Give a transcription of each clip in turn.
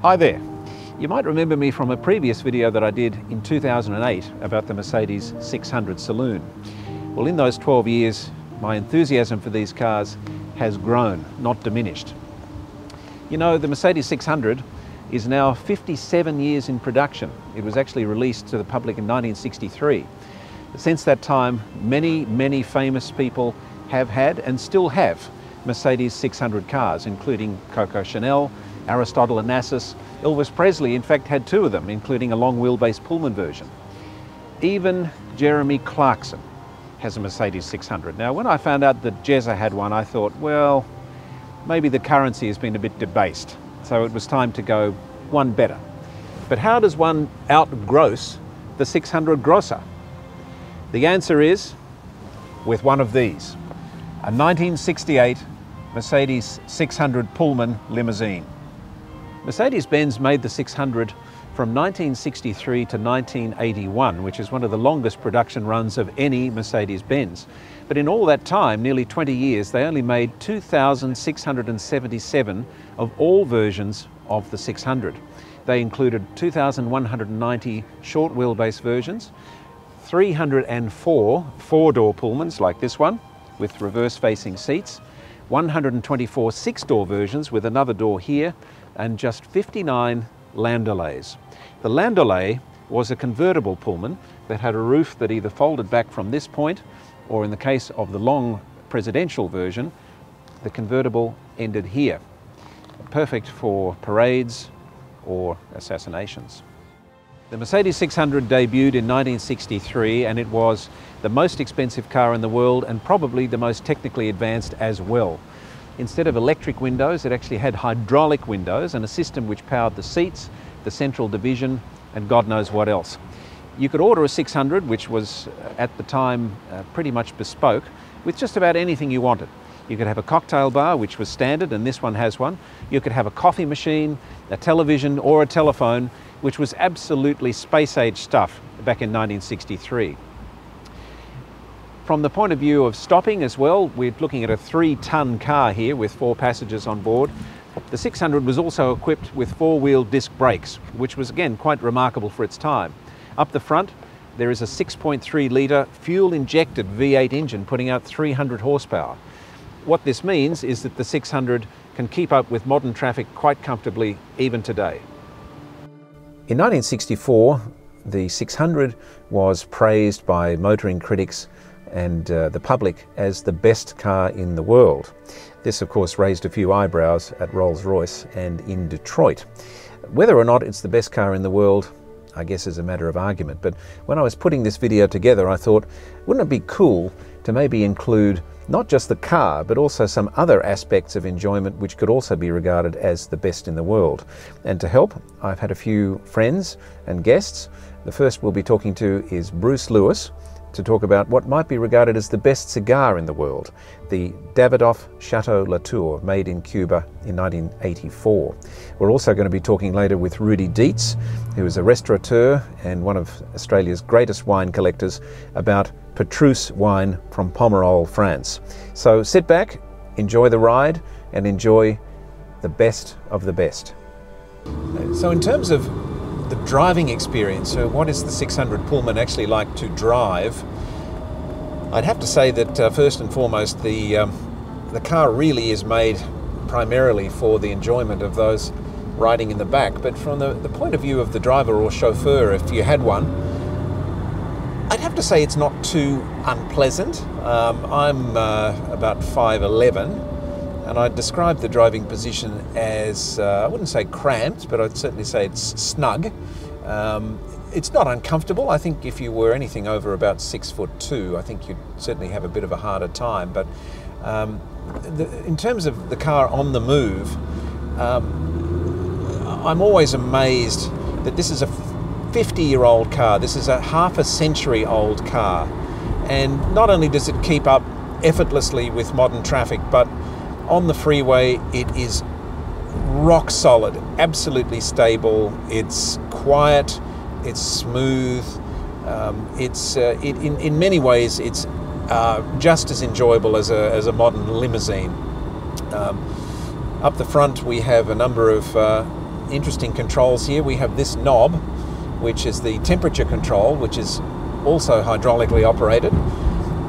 Hi there. You might remember me from a previous video that I did in 2008 about the Mercedes 600 saloon. Well, in those 12 years, my enthusiasm for these cars has grown, not diminished. You know, the Mercedes 600 is now 57 years in production. It was actually released to the public in 1963. Since that time, many famous people have had and still have Mercedes 600 cars, including Coco Chanel, Aristotle Onassis. Elvis Presley, in fact, had two of them, including a long wheelbase Pullman version. Even Jeremy Clarkson has a Mercedes 600. Now, when I found out that Jezza had one, I thought, well, maybe the currency has been a bit debased, so it was time to go one better. But how does one outgross the 600 grosser? The answer is with one of these, a 1968 Mercedes 600 Pullman limousine. Mercedes-Benz made the 600 from 1963 to 1981, which is one of the longest production runs of any Mercedes-Benz. But in all that time, nearly 20 years, they only made 2,677 of all versions of the 600. They included 2,190 short wheelbase versions, 304 four-door Pullmans like this one with reverse-facing seats, 124 six-door versions with another door here, and just 59 landaules. The landaulet was a convertible Pullman that had a roof that either folded back from this point, or in the case of the long presidential version, the convertible ended here. Perfect for parades or assassinations. The Mercedes 600 debuted in 1963, and it was the most expensive car in the world and probably the most technically advanced as well. Instead of electric windows, it actually had hydraulic windows and a system which powered the seats, the central division, and God knows what else. You could order a 600, which was at the time pretty much bespoke, with just about anything you wanted. You could have a cocktail bar, which was standard, and this one has one. You could have a coffee machine, a television, or a telephone, which was absolutely space-age stuff back in 1963. From the point of view of stopping as well, we're looking at a 3-ton car here with 4 passengers on board. The 600 was also equipped with 4-wheel disc brakes, which was again quite remarkable for its time. Up the front, there is a 6.3-litre fuel-injected V8 engine putting out 300 horsepower. What this means is that the 600 can keep up with modern traffic quite comfortably even today. In 1964, the 600 was praised by motoring critics and the public as the best car in the world. This, of course, raised a few eyebrows at Rolls-Royce and in Detroit. Whether or not it's the best car in the world, I guess, is a matter of argument. But when I was putting this video together, I thought, wouldn't it be cool to maybe include not just the car, but also some other aspects of enjoyment which could also be regarded as the best in the world. And to help, I've had a few friends and guests. The first we'll be talking to is Bruce Lewis, to talk about what might be regarded as the best cigar in the world, the Davidoff Chateau made in Cuba in 1984. We're also going to be talking later with Rudy Dietz, who is a restaurateur and one of Australia's greatest wine collectors, about Petrus wine from Pomerol, France. So sit back, enjoy the ride, and enjoy the best of the best. So in terms of the driving experience, so what is the 600 Pullman actually like to drive? I'd have to say that first and foremost, the car really is made primarily for the enjoyment of those riding in the back. But from the point of view of the driver or chauffeur, if you had one, I'd have to say it's not too unpleasant. I'm about 5'11", and I'd describe the driving position as, I wouldn't say cramped, but I'd certainly say it's snug. It's not uncomfortable. I think if you were anything over about 6'2", I think you'd certainly have a bit of a harder time. But in terms of the car on the move, I'm always amazed that this is a 50-year-old car. This is a half a century old car. And not only does it keep up effortlessly with modern traffic, but on the freeway, it is rock solid, absolutely stable. It's quiet, it's smooth. In many ways, it's just as enjoyable as a modern limousine. Up the front, we have a number of interesting controls here. We have this knob, which is the temperature control, which is also hydraulically operated.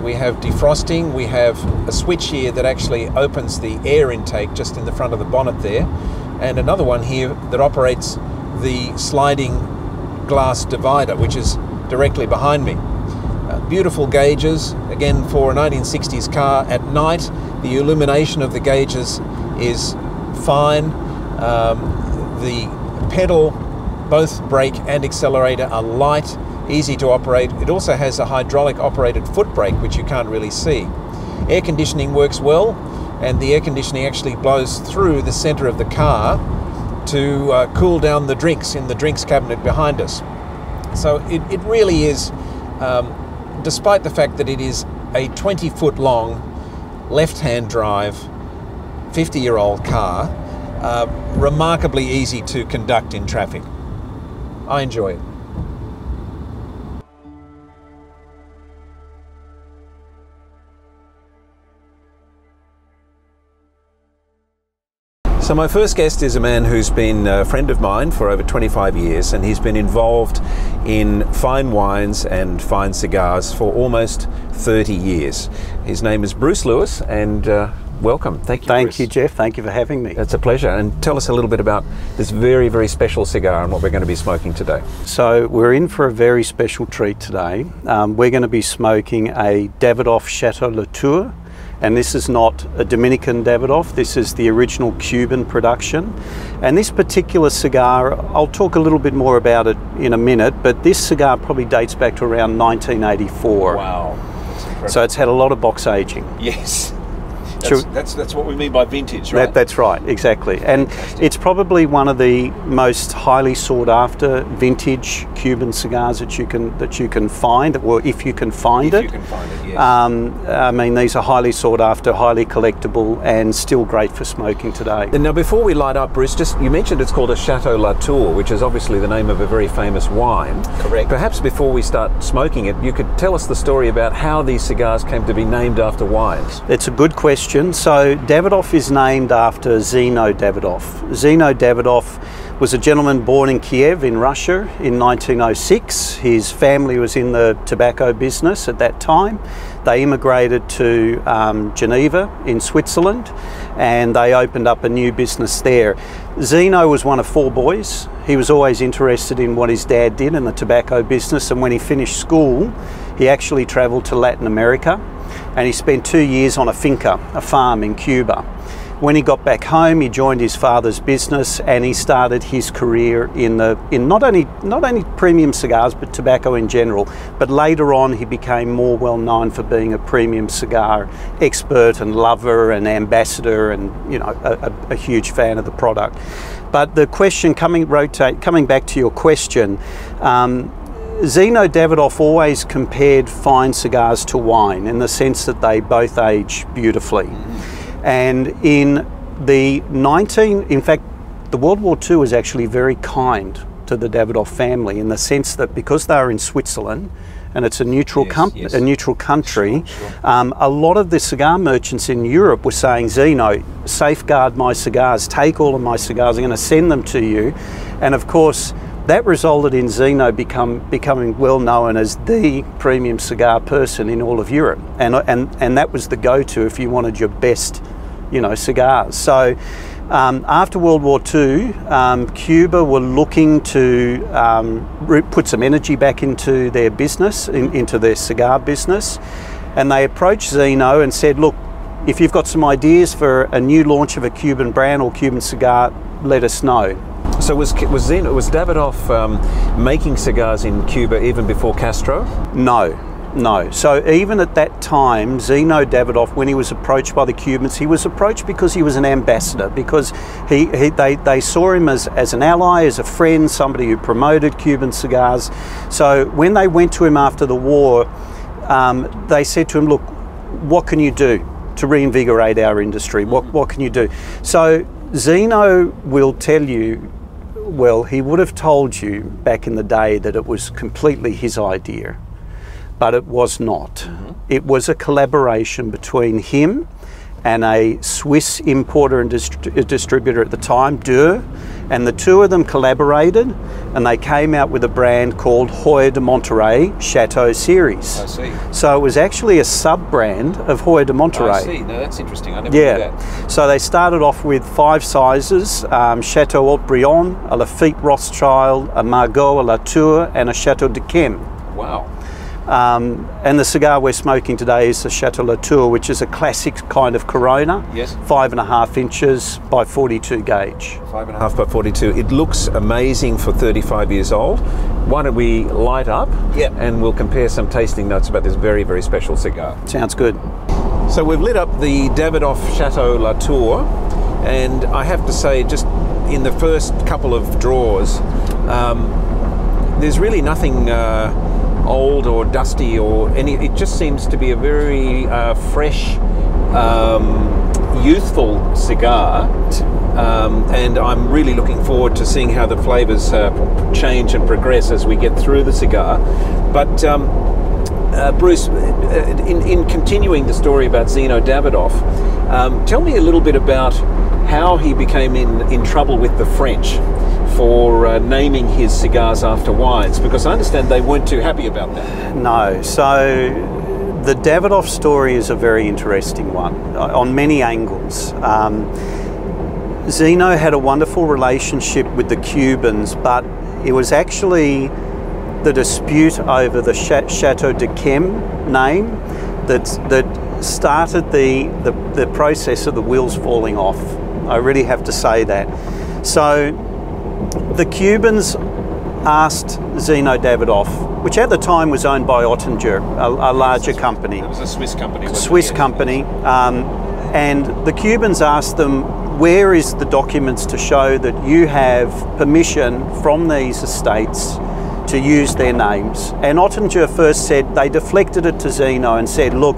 We have defrosting. We have a switch here that actually opens the air intake just in the front of the bonnet there, and another one here that operates the sliding glass divider, which is directly behind me. Beautiful gauges, again for a 1960s car. At night, the illumination of the gauges is fine. The pedal, both brake and accelerator, are light, easy to operate. It also has a hydraulic operated foot brake, which you can't really see. Air conditioning works well, and the air conditioning actually blows through the center of the car to cool down the drinks in the drinks cabinet behind us. So it really is, despite the fact that it is a 20-foot long, left-hand drive, 50-year-old car, remarkably easy to conduct in traffic. I enjoy it. So my first guest is a man who's been a friend of mine for over 25 years, and he's been involved in fine wines and fine cigars for almost 30 years. His name is Bruce Lewis, and welcome. Thank you, Thank Bruce. you, Jeff. Thank you for having me. It's a pleasure. And tell us a little bit about this very, very special cigar and what we're going to be smoking today. So we're in for a very special treat today. We're going to be smoking a Davidoff Chateau. And this is not a Dominican Davidoff, this is the original Cuban production. And this particular cigar, I'll talk a little bit more about it in a minute, but this cigar probably dates back to around 1984. Wow. That's incredible. So it's had a lot of box aging. Yes. That's what we mean by vintage, right? That's right, exactly. And it's probably one of the most highly sought after vintage Cuban cigars that you can find, or if you can find it. If you can find it, yes. I mean, these are highly sought after, highly collectible, and still great for smoking today. And now, before we light up, Bruce, you mentioned it's called a Chateau Latour, which is obviously the name of a very famous wine. Correct. Perhaps before we start smoking it, you could tell us the story about how these cigars came to be named after wines. It's a good question. So Davidoff is named after Zino Davidoff. Zino Davidoff was a gentleman born in Kiev in Russia in 1906. His family was in the tobacco business at that time. They immigrated to Geneva in Switzerland, and they opened up a new business there. Zino was one of 4 boys. He was always interested in what his dad did in the tobacco business, and when he finished school, he actually travelled to Latin America, and he spent 2 years on a finca, a farm in Cuba. When he got back home, he joined his father's business, and he started his career in not only premium cigars but tobacco in general. But later on, he became more well known for being a premium cigar expert and lover and ambassador, and a huge fan of the product. But the question coming back to your question. Zino Davidoff always compared fine cigars to wine in the sense that they both age beautifully. And in the World War II was actually very kind to the Davidoff family in the sense that because they were in Switzerland and it's a neutral country, Sure. A lot of the cigar merchants in Europe were saying, Zino, safeguard my cigars, take all of my cigars, I'm going to send them to you. And of course, that resulted in Zino becoming well known as the premium cigar person in all of Europe, and that was the go-to if you wanted your best, cigars. So after World War II, Cuba were looking to put some energy back into their business, into their cigar business, and they approached Zino and said, look, if you've got some ideas for a new launch of a Cuban brand or Cuban cigar, let us know. So was Davidoff making cigars in Cuba even before Castro? No. So even at that time, Zino Davidoff, when he was approached by the Cubans, he was approached because he was an ambassador, because they saw him as an ally, as a friend, somebody who promoted Cuban cigars. So when they went to him after the war, they said to him, look, what can you do to reinvigorate our industry? What can you do? So Zino will tell you, well, he would have told you back in the day that it was completely his idea, but it was not. It was a collaboration between him and a Swiss importer and distributor at the time, Deux, and the two of them collaborated and they came out with a brand called Hoya de Monterey Chateau Series. I see. So it was actually a sub-brand of Hoya de Monterey. I see. No, that's interesting. I never knew that. So they started off with 5 sizes, Chateau Haut-Brion, a Lafite Rothschild, a Margaux, a Latour, and a Chateau de Chem. Wow. And the cigar we're smoking today is the Chateau Latour, which is a classic kind of Corona. Yes. 5.5 inches by 42 gauge. 5.5 by 42. It looks amazing for 35 years old. Why don't we light up? Yep. And we'll compare some tasting notes about this very, very special cigar. Sounds good. So we've lit up the Davidoff Chateau Latour, and I have to say, just in the first couple of draws, there's really nothing old or dusty or any. It just seems to be a very fresh, youthful cigar, and I'm really looking forward to seeing how the flavours change and progress as we get through the cigar. But Bruce, in continuing the story about Zino Davidoff, tell me a little bit about how he became in trouble with the French for naming his cigars after wines, because I understand they weren't too happy about that. No, so the Davidoff story is a very interesting one on many angles. Zino had a wonderful relationship with the Cubans, but it was actually the dispute over the Chateau de Chem name that started the process of the wheels falling off. I really have to say that. So the Cubans asked Zino Davidoff, which at the time was owned by Ottinger, a larger company. It was a Swiss company. Swiss company. And the Cubans asked them, where is the documents to show that you have permission from these estates to use their names? And Ottinger first said, they deflected it to Zino and said, look,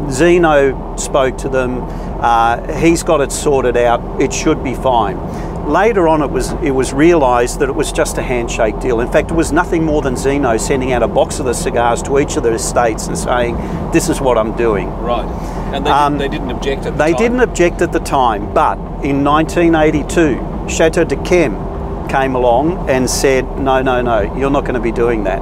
Zino spoke to them, he's got it sorted out, it should be fine. Later on, it was realised that it was just a handshake deal. In fact, it was nothing more than Zino sending out a box of the cigars to each of the estates and saying, this is what I'm doing. Right. And they didn't object at the time? They didn't object at the time, but in 1982, Chateau de Chem came along and said, no, you're not going to be doing that.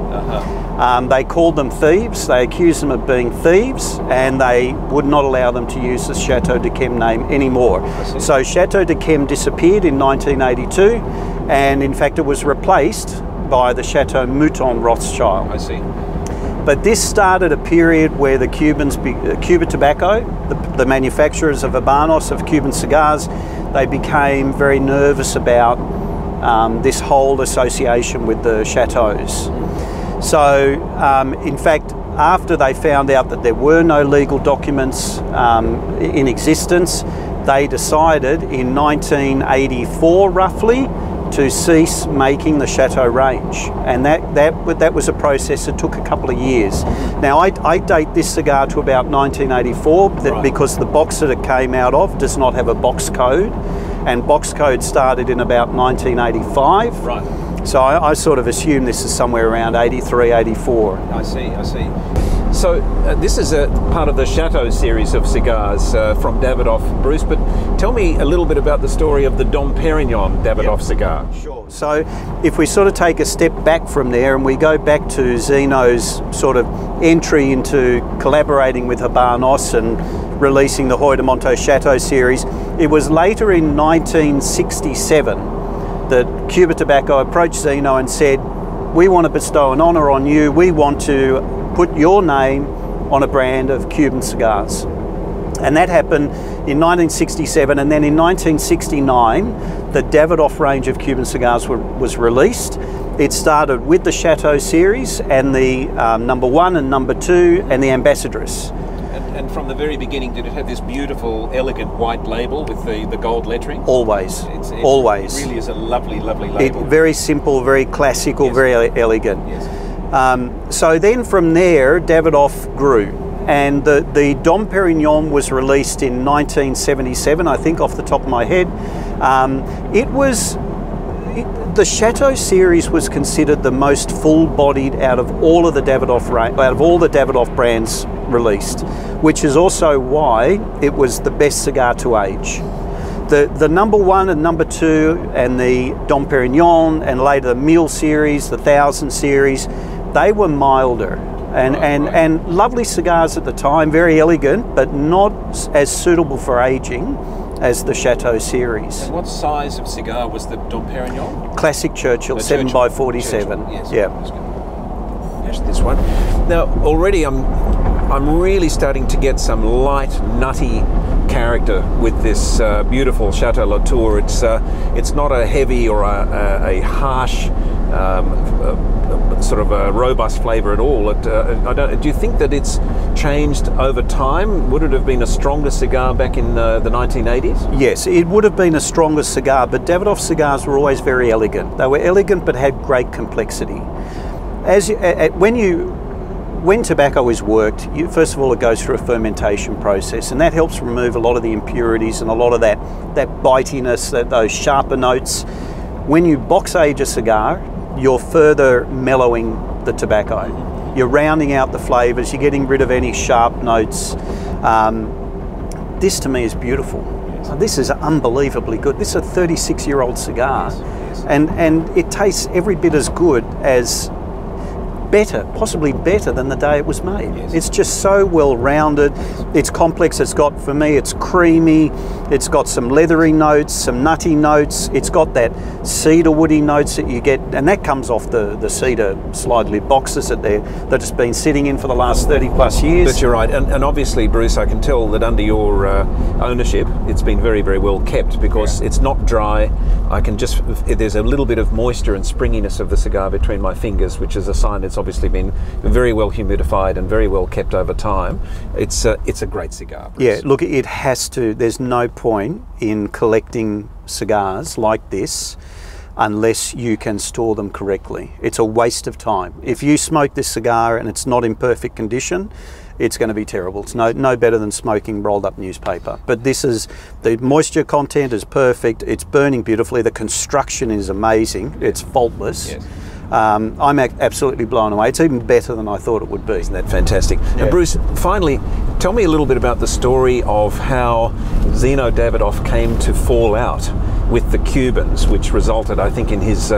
They called them thieves, they accused them of being thieves, and they would not allow them to use the Chateau de Chem name anymore. So Chateau de Chem disappeared in 1982, and in fact it was replaced by the Chateau Mouton Rothschild. I see. But this started a period where the Cubans, Cuba Tobacco, the manufacturers of Habanos, of Cuban cigars, they became very nervous about this whole association with the chateaus. So, in fact, after they found out that there were no legal documents in existence, they decided in 1984, roughly, to cease making the Chateau range. And that was a process that took a couple of years. Now, I date this cigar to about 1984, Right. because the box that it came out of does not have a box code, and box code started in about 1985. Right. So I sort of assume this is somewhere around 83, 84. I see. So this is a part of the Chateau series of cigars from Davidoff, Bruce, but tell me a little bit about the story of the Dom Perignon Davidoff cigar. Sure. So if we sort of take a step back from there and we go back to Zino's sort of entry into collaborating with Habanos and releasing the Hoya de Monterey Chateau series, it was later in 1967 that Cuba Tobacco approached Zino and said, we want to bestow an honour on you, we want to put your name on a brand of Cuban cigars. And that happened in 1967, and then in 1969 the Davidoff range of Cuban cigars was released. It started with the Chateau series and the number 1 and number 2 and the Ambassadress. And from the very beginning, did it have this beautiful, elegant white label with the gold lettering? Always, always. It really is a lovely, lovely label. Very simple, very classical, yes. Very elegant. Yes. So then from there, Davidoff grew. And the Dom Perignon was released in 1977, I think, off the top of my head. The Chateau series was considered the most full-bodied out of all of the Davidoff brands released, which is also why it was the best cigar to age. The number 1 and number 2 and the Dom Perignon and later the Mille series, the 1000 series, they were milder and lovely cigars at the time, very elegant, but not as suitable for aging as the Chateau series. And what size of cigar was the Dom Perignon? Classic Churchill, 7x47. Yes. Yeah. Here's this one. Now already I'm really starting to get some light, nutty character with this beautiful Chateau Latour. It's not a heavy or a harsh sort of a robust flavour at all. Do you think that it's changed over time? Would it have been a stronger cigar back in the 1980s? Yes, it would have been a stronger cigar, but Davidoff cigars were always very elegant. They were elegant but had great complexity. When tobacco is worked, first of all, it goes through a fermentation process, and that helps remove a lot of the impurities and a lot of that bitiness, those sharper notes. When you box age a cigar, you're further mellowing the tobacco. You're rounding out the flavours, you're getting rid of any sharp notes. This to me is beautiful. This is unbelievably good. This is a 36-year-old cigar, and it tastes every bit as good as possibly better than the day it was made. Yes. It's just so well rounded. It's complex. It's got, for me, it's creamy. It's got some leathery notes, some nutty notes. It's got that cedar woody notes that you get, and that comes off the cedar slide lid boxes that it's been sitting in for the last 30 plus years. But you're right, and obviously, Bruce, I can tell that under your ownership, it's been very, very well kept, because it's not dry. There's a little bit of moisture and springiness of the cigar between my fingers, which is a sign it's obviously been very well humidified and very well kept over time. It's a great cigar, Bruce. Yeah, look, it has to. There's no point in collecting cigars like this unless you can store them correctly. It's a waste of time. If you smoke this cigar and it's not in perfect condition, it's going to be terrible. It's no better than smoking rolled up newspaper. But the moisture content is perfect. It's burning beautifully. The construction is amazing. It's faultless. Yes. I'm absolutely blown away. It's even better than I thought it would be. Isn't that fantastic? Yeah. And Bruce, finally, tell me a little bit about the story of how Zino Davidoff came to fall out with the Cubans, which resulted, I think, in his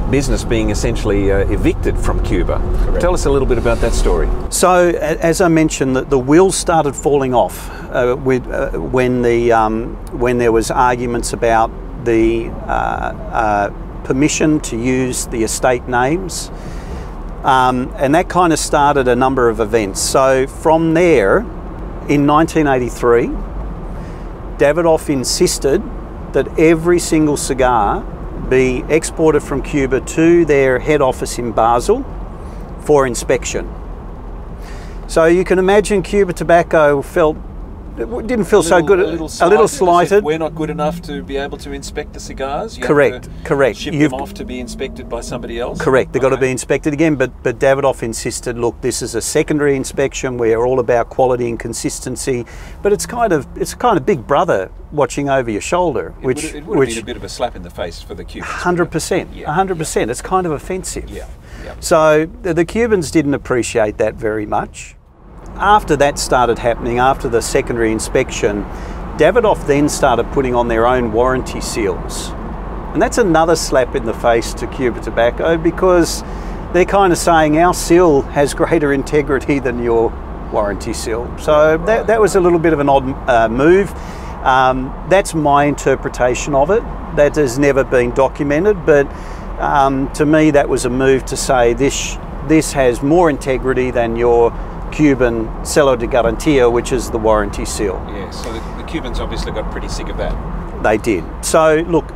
business being essentially evicted from Cuba. Correct. Tell us a little bit about that story. So, as I mentioned, the wheels started falling off when there was arguments about the permission to use the estate names, and that kind of started a number of events. So from there, in 1983, Davidoff insisted that every single cigar be exported from Cuba to their head office in Basel for inspection. So you can imagine Cuba Tobacco didn't feel so good, a little slighted. We're not good enough to be able to inspect the cigars. Correct. Ship them off to be inspected by somebody else. Correct. They've got to be inspected again. But Davidoff insisted, look, this is a secondary inspection. We're all about quality and consistency. But it's kind of Big Brother watching over your shoulder, It would have been a bit of a slap in the face for the Cubans. 100%. Yeah. 100%. It's kind of offensive. Yeah. So the Cubans didn't appreciate that very much. After that started happening, after the secondary inspection, Davidoff then started putting on their own warranty seals. And that's another slap in the face to Cuba Tobacco, because they're kind of saying our seal has greater integrity than your warranty seal. So that was a little bit of an odd move. That's my interpretation of it. That has never been documented, but to me that was a move to say this has more integrity than your Cuban Sello de Garantía, which is the warranty seal. Yeah, so the Cubans obviously got pretty sick of that. They did. So look,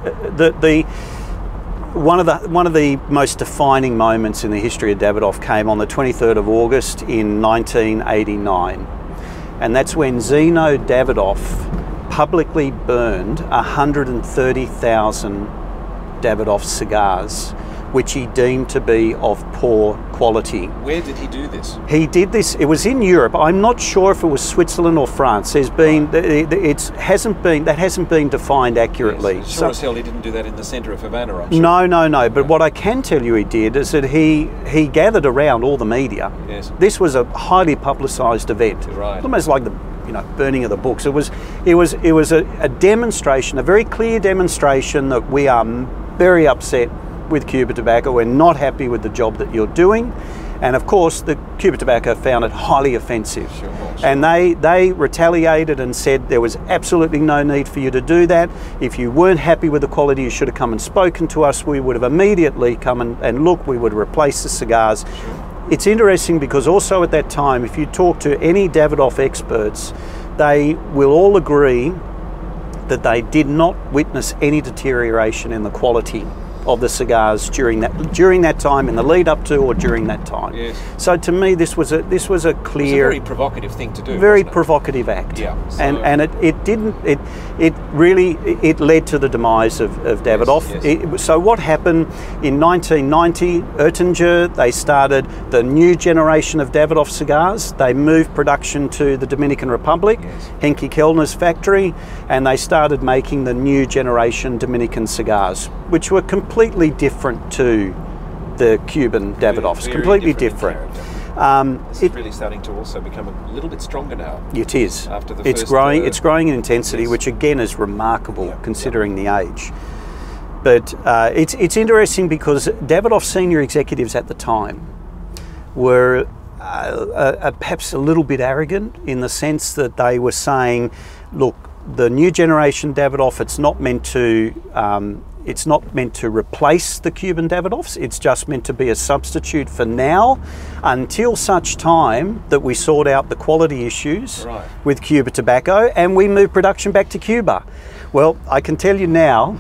one of the most defining moments in the history of Davidoff came on the 23rd of August in 1989, and that's when Zino Davidoff publicly burned 130,000 Davidoff cigars which he deemed to be of poor quality. Where did he do this? He did this, it was in Europe. I'm not sure if it was Switzerland or France. There's been, that hasn't been defined accurately. Yes. Sure as hell he didn't do that in the centre of Havana, I'm sure. No. But what I can tell you he did is that he gathered around all the media. Yes. This was a highly publicised event. Right. Almost like the burning of the books. It was a demonstration, a very clear demonstration that we are very upset with Cuba Tobacco. We're not happy with the job that you're doing. And of course, the Cuba Tobacco found it highly offensive. Sure. And they retaliated and said there was absolutely no need for you to do that. If you weren't happy with the quality, you should have come and spoken to us. We would have immediately come and look, we would have replaced the cigars. Sure. It's interesting because also at that time, if you talk to any Davidoff experts, they will all agree that they did not witness any deterioration in the quality of the cigars during that time, in the lead up to or during that time. Yes. So to me, this was a clear, it was a very provocative thing to do. Very provocative act. Yeah. So and it really led to the demise of Davidoff. Yes. So what happened in 1990? Oettinger, they started the new generation of Davidoff cigars. They moved production to the Dominican Republic, yes. Henke Kellner's factory, and they started making the new generation Dominican cigars, which were completely different to the Cuban Davidoffs, completely different. This is really starting to also become a little bit stronger now. It is. After the it's growing in intensity, yes. Which again is remarkable considering the age. But it's interesting because Davidoff senior executives at the time were perhaps a little bit arrogant in the sense that they were saying, look, the new generation Davidoff, it's not meant to replace the Cuban Davidoffs. It's just meant to be a substitute for now, until such time that we sort out the quality issues with Cuba Tobacco and we move production back to Cuba. Well, I can tell you now,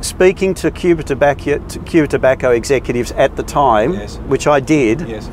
speaking to Cuba Tobacco executives at the time, yes. Which I did, yes.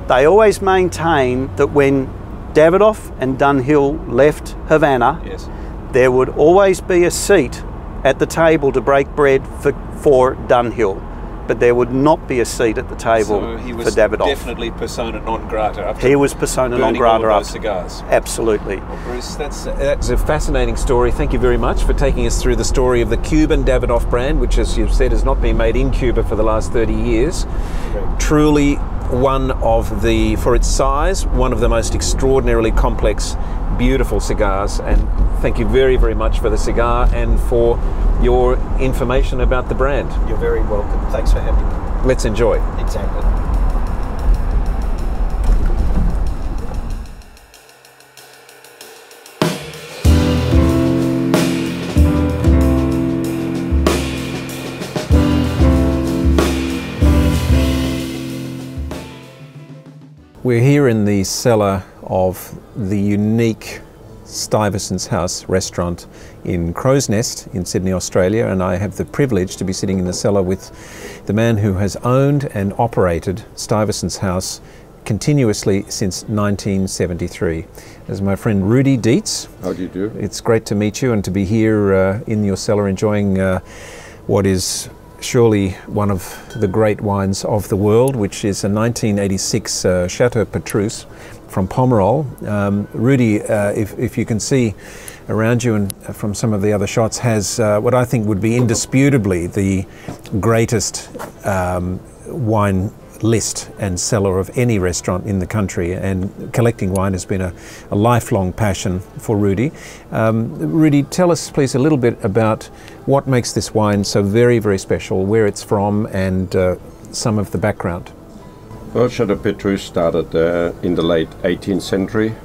They always maintained that when Davidoff and Dunhill left Havana, yes. There would always be a seat at the table to break bread for Dunhill, but there would not be a seat at the table for Davidoff. So he was definitely persona non grata. He was persona non grata after cigars. Absolutely. Well, Bruce, that's a fascinating story. Thank you very much for taking us through the story of the Cuban Davidoff brand, which, as you've said, has not been made in Cuba for the last 30 years. Okay. Truly one of the, for its size, one of the most extraordinarily complex, beautiful cigars. And thank you very, very much for the cigar and for your information about the brand. You're very welcome. Thanks for having me. Let's enjoy. Exactly. We're here in the cellar of the unique Stuyvesant's House restaurant in Crow's Nest in Sydney, Australia, and I have the privilege to be sitting in the cellar with the man who has owned and operated Stuyvesant's House continuously since 1973. As my friend Rudy Dietz. How do you do? It's great to meet you and to be here in your cellar enjoying what is surely one of the great wines of the world, which is a 1986 Chateau Petrus from Pomerol. Rudy, if you can see around you and from some of the other shots, has what I think would be indisputably the greatest wine list and cellar of any restaurant in the country, and collecting wine has been a lifelong passion for Rudy. Rudy, tell us please a little bit about what makes this wine so very, very special, where it's from, and some of the background. Well, Chateau Petrus started in the late 18th century.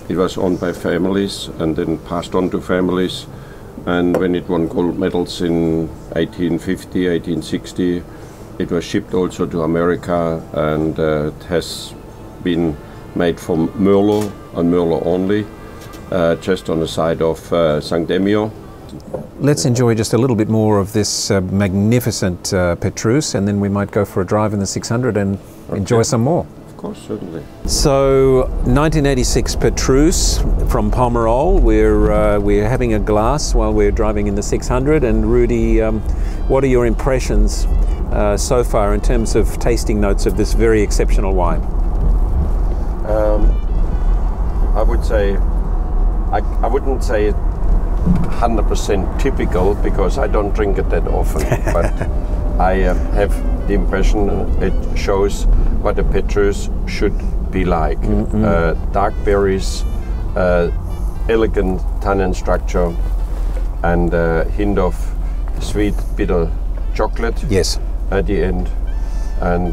It was owned by families and then passed on to families, and when it won gold medals in 1850, 1860, it was shipped also to America, and it has been made from Merlot and Merlot only, just on the side of Saint-Emilion. Let's enjoy just a little bit more of this magnificent Petrus, and then we might go for a drive in the 600 and enjoy some more. Of course, certainly. So, 1986 Petrus from Pomerol. We're having a glass while we're driving in the 600. And Rudy, what are your impressions so far in terms of tasting notes of this very exceptional wine? I would say, I wouldn't say 100% typical, because I don't drink it that often, but I have the impression it shows what a Petrus should be like. Dark berries, elegant tannin structure, and a hint of sweet bitter chocolate at the end, and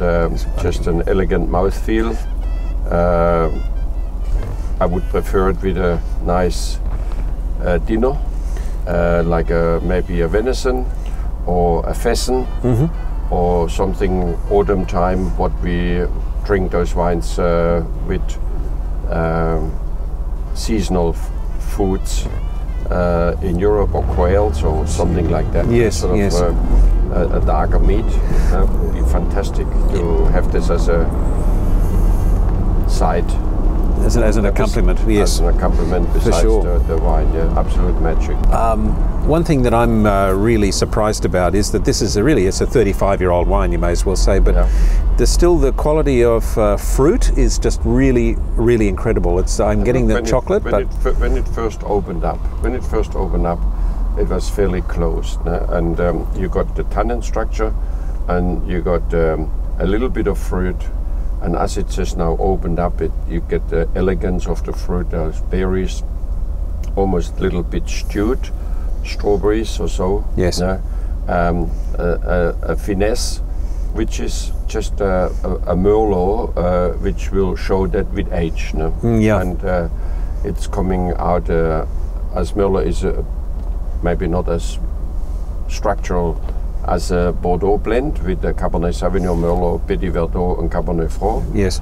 just an elegant mouthfeel. I would prefer it with a nice dinner, like maybe a venison or a pheasant, or something autumn time, what we drink those wines with seasonal foods in Europe, or quails or something like that. Sort of a darker meat. It would be fantastic to have this as a side. As an accompaniment, As an accompaniment besides the wine, absolute magic. One thing that I'm really surprised about is that this is it's a 35-year-old wine, you may as well say, but the quality of fruit is just really, really incredible. I'm getting the chocolate, but when it first opened up, it was fairly closed, and you got the tannin structure, and you got a little bit of fruit. And as it just now opened up, you get the elegance of the fruit. There's berries, almost a little bit stewed, strawberries or so. Yes. A finesse, which is just a Merlot, which will show that with age. No? And it's coming out as Merlot is maybe not as structural as a Bordeaux blend with the Cabernet Sauvignon, Merlot, Petit Verdot, and Cabernet Franc. Yes.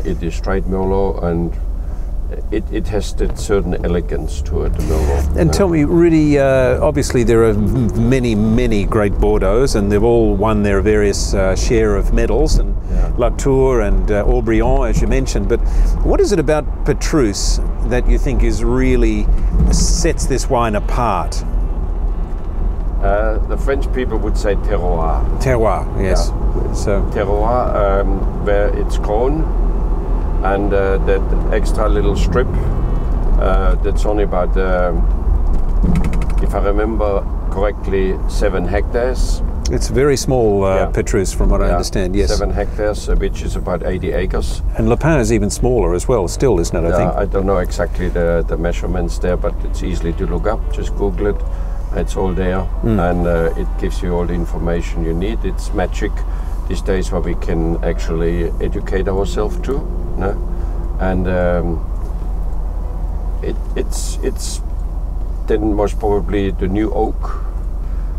It is straight Merlot, and it has that certain elegance to it, the Merlot. And tell me, Rudy, obviously there are many, many great Bordeauxs, and they've all won their various share of medals, and Latour and Haut-Brion, as you mentioned. But what is it about Petrus that you think is really sets this wine apart? The French people would say terroir. Terroir, yes. So terroir, where it's grown, and that extra little strip that's only about, if I remember correctly, 7 hectares. It's very small, Petrus, from what I understand. Yes, 7 hectares, which is about 80 acres. And Le Pin is even smaller as well, still, isn't it? I think. I don't know exactly the measurements there, but it's easily to look up. Just Google it. It's all there, and it gives you all the information you need. It's magic these days where we can actually educate ourselves too, and it's then most probably the new oak,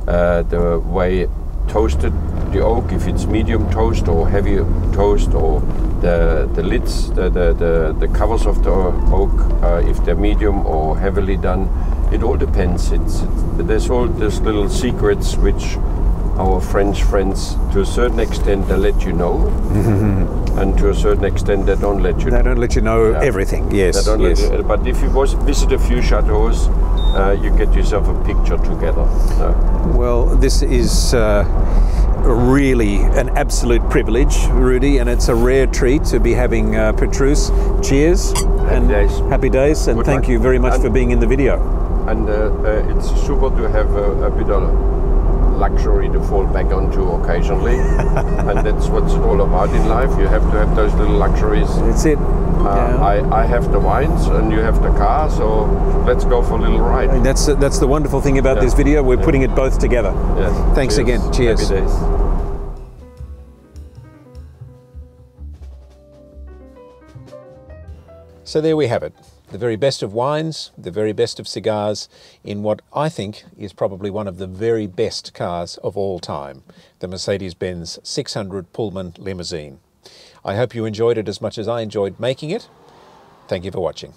the way toasted the oak, if it's medium toast or heavy toast, or the lids, the covers of the oak, if they're medium or heavily done. It all depends. There's all these little secrets which our French friends, to a certain extent, they let you know, and to a certain extent, they don't let you know. They don't let you know everything, yes. They don't let you, but if you visit a few chateaus, you get yourself a picture together. Well, this is really an absolute privilege, Rudy, and it's a rare treat to be having Petrus. Cheers. Happy days, and thank you very much for being in the video. And it's super to have a bit of luxury to fall back onto occasionally, and that's what it's all about in life. You have to have those little luxuries. That's it. I have the wines and you have the car, so let's go for a little ride. And that's the wonderful thing about this video. We're putting it both together. Yes. Thanks again. Cheers. Happy days. So there we have it. The very best of wines, the very best of cigars, in what I think is probably one of the very best cars of all time, the Mercedes-Benz 600 Pullman limousine. I hope you enjoyed it as much as I enjoyed making it. Thank you for watching.